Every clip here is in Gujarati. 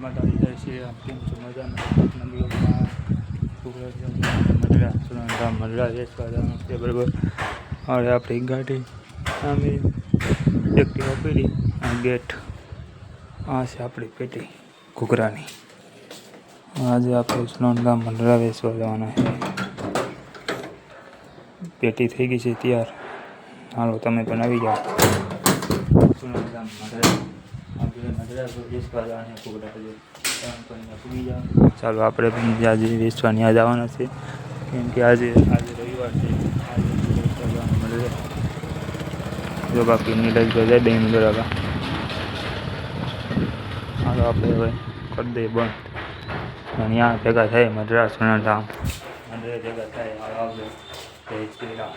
માતાજી જાય છે. આમ કેમ છો મજામાં મરડા વેચવા જવાનું છે બરાબર. હવે આપણી ગાડી આમે એક્ટિવા પડી આ ગેટ આ છે આપણી પેટી ઘૂઘરાની. આજે આપણે સ્લોન ગામ મરડા વેચવા જવાના છે. પેટી થઈ ગઈ છે તૈયાર. હાલો તમે પણ આવી જાઓ. ચાલો આપણે પણ આજે વેચવાની યાદ આવવાના છે કેમ કે આજે રવિવાર છે. જો બાકી નીરજભાઈ જાય ડેમ બરાબર. હાલો આપણે હવે કરી દઈએ બંધ. અહીંયા ભેગા થાય મદ્રાસ ધામ મંદિરે ભેગા થાય. આવજો જય શ્રી રામ.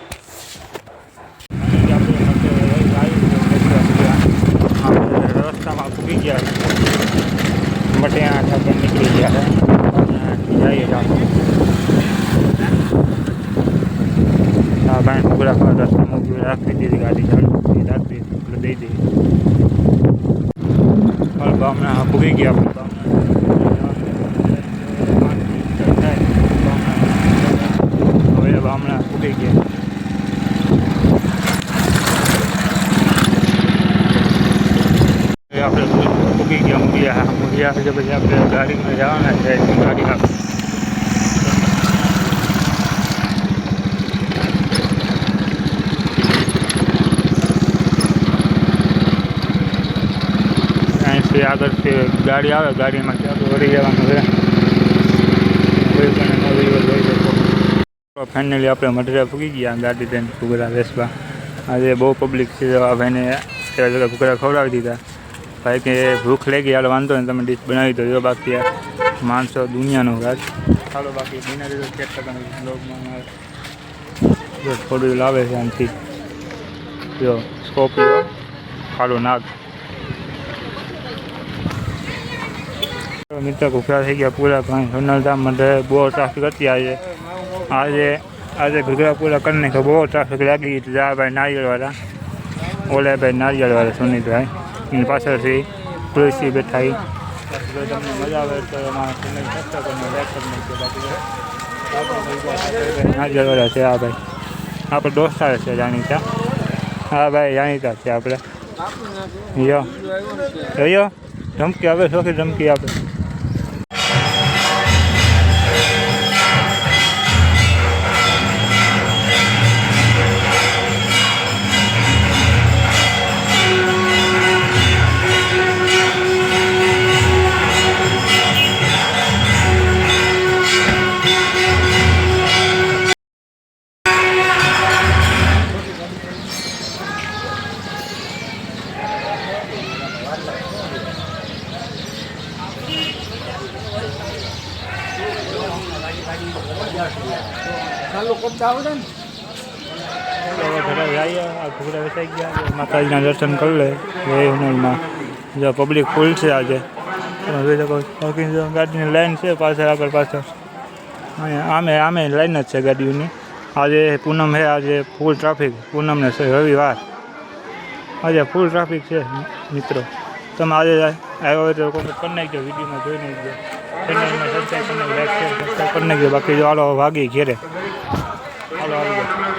રસ્તામાં ફૂગી ગયા મટિયા ઠાકર નીકળી ગયા જઈએ હા ભાઈ ઘૂઘરા પર રસ્તામાં રાખી દીધી ગાડી ચાલુ રાખી દઈ દઈ પણ ગામના ફૂગી ગયા. હવે ગામના ફૂગી ગયા. આપણે ફૂગી ગયા મૂલ્યા છે પછી આપણે ગાડીમાં જવાના છે. ગાડી અહીંથી આગળથી ગાડી આવે ગાડીમાં ચાલુ વળી જવાનું છે. કોઈ પણ નવી લઈ શકો. ફાઇનલી આપણે મઢડા ફૂગી ગયા ગાડી લઈને ઘૂઘરા વેચવા. આજે બહુ પબ્લિક છે. આ ભાઈને ઘૂઘરા ખવડાવી દીધા. ભાઈ કે ભૂખ લાગી હાલ વાંધો ને તમે ડીશ બનાવી દો. જો બાકી માણસો દુનિયાનો રાજ. ચાલો બાકી બિના દીધો ચેક કરવાનું બ્લોગમાં જો થોડું લાવે છે આમથી. જો સ્કોર્પિયો કાળો નાગ. મિત્ર ઘૂઘરા થઈ ગયા પૂરા. કાંઈ સોનલધામ માટે બહુ ટ્રાફિક હતી આજે ઘૂઘરા પૂરા કરી નાખ્યા. બહુ ટ્રાફિક લાગી ગઈ. જા ભાઈ નારિયેળવાળા ઓલે ભાઈ નારિયેળવાળા સુનિતભાઈ એની પાછળથી તુલસી બેઠા. તમને મજા આવે તો એમાં નારિયેળવાળા છે. આ ભાઈ આપણે દોસ્તાર છે જાણીતા. હા ભાઈ જાણીતા છે આપણે. યો ધમકી આવે શોખી ધમકી આપે. ઘૂઘરા વેચાઈ ગયા. માતાજીના દર્શન કરી લે એ હુનરમાં. જો પબ્લિક ફૂલ છે આજે. તમે જોઈ શકો ગાડીની લાઈન છે પાછળ આગળ પાછળ. અહીંયા આમે લાઈન જ છે ગાડીઓની. આજે પૂનમ છે. આજે ફૂલ ટ્રાફિક. પૂનમને છે રવિવાર. આજે ફૂલ ટ્રાફિક છે મિત્રો. તમે આજે આવ્યો હોય તો કોમેન્ટ કરી નાખજો. વિડીયોમાં જોઈ નાખજો. ચેનલમાં સબસ્ક્રાઈબ કરી નાખજો. લાઈક શેર સબસ્ક્રાઈબ કરી નાખજો. બાકી જો હાલો વાગી ઘેરે હાલો આવી જાઓ.